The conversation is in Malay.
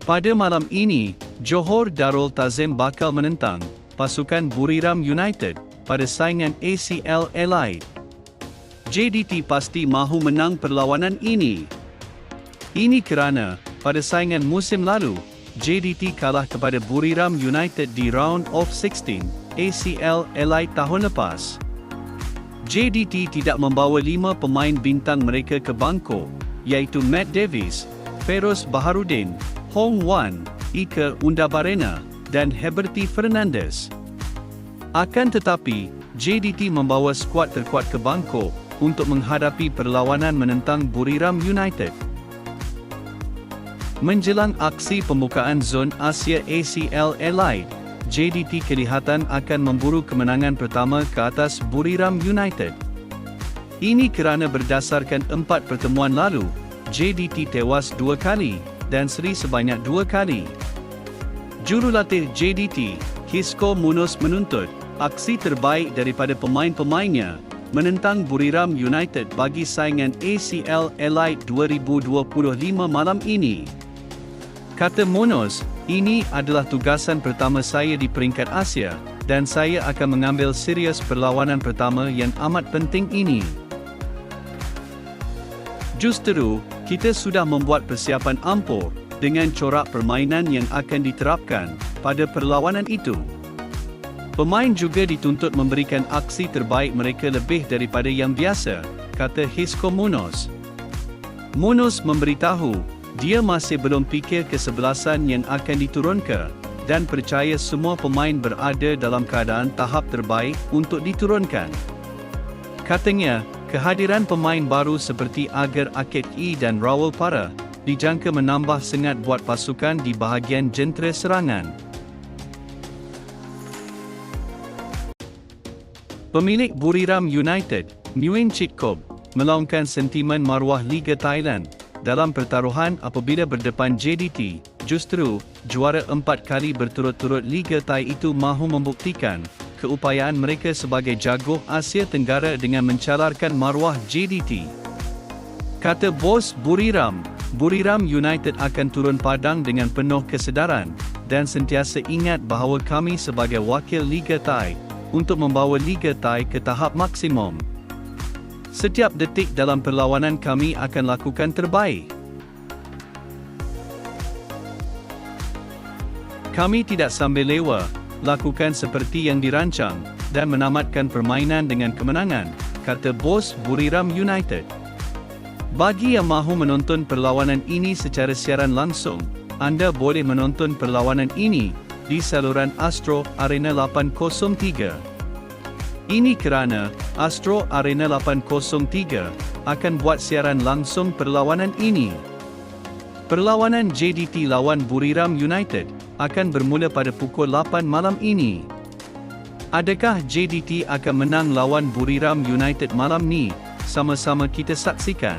Pada malam ini, Johor Darul Ta'zim bakal menentang pasukan Buriram United pada saingan ACL Allied. JDT pasti mahu menang perlawanan ini. Ini kerana, pada saingan musim lalu, JDT kalah kepada Buriram United di round of 16 ACL Allied tahun lepas. JDT tidak membawa 5 pemain bintang mereka ke Bangkok, iaitu Matt Davies, Feroz Baharudin, Hong Wan, Ika Undabarena, dan Heberty Fernandez. Akan tetapi, JDT membawa skuad terkuat ke Bangkok untuk menghadapi perlawanan menentang Buriram United. Menjelang aksi pembukaan zon Asia ACL Allied, JDT kelihatan akan memburu kemenangan pertama ke atas Buriram United. Ini kerana berdasarkan 4 pertemuan lalu, JDT tewas 2 kali dan seri sebanyak 2 kali. Jurulatih JDT, Hisco Munoz menuntut aksi terbaik daripada pemain-pemainnya menentang Buriram United bagi saingan ACL Allied 2025 malam ini. Kata Munoz, ini adalah tugasan pertama saya di peringkat Asia dan saya akan mengambil serius perlawanan pertama yang amat penting ini. Justeru, kita sudah membuat persiapan ampuh dengan corak permainan yang akan diterapkan pada perlawanan itu. Pemain juga dituntut memberikan aksi terbaik mereka lebih daripada yang biasa, kata Hisco Munoz. Munoz memberitahu, dia masih belum fikir kesebelasan yang akan diturunkan dan percaya semua pemain berada dalam keadaan tahap terbaik untuk diturunkan. Katanya, kehadiran pemain baru seperti Agar Akid E dan Rawal Para dijangka menambah sengat buat pasukan di bahagian jentera serangan. Pemilik Buriram United, Nguyen Chit Kop, melaungkan sentimen maruah Liga Thailand dalam pertaruhan apabila berdepan JDT. Justeru, juara 4 kali berturut-turut Liga Thai itu mahu membuktikan keupayaan mereka sebagai jago Asia Tenggara dengan mencalarkan maruah JDT. Kata bos Buriram, Buriram United akan turun padang dengan penuh kesedaran dan sentiasa ingat bahawa kami sebagai wakil Liga Thai untuk membawa Liga Thai ke tahap maksimum. Setiap detik dalam perlawanan kami akan lakukan terbaik. Kami tidak sambil lewa, lakukan seperti yang dirancang dan menamatkan permainan dengan kemenangan, kata bos Buriram United. Bagi yang mahu menonton perlawanan ini secara siaran langsung, anda boleh menonton perlawanan ini di saluran Astro Arena 803. Ini kerana Astro Arena 803 akan buat siaran langsung perlawanan ini. Perlawanan JDT lawan Buriram United akan bermula pada pukul 8 malam ini. Adakah JDT akan menang lawan Buriram United malam ni? Sama-sama kita saksikan.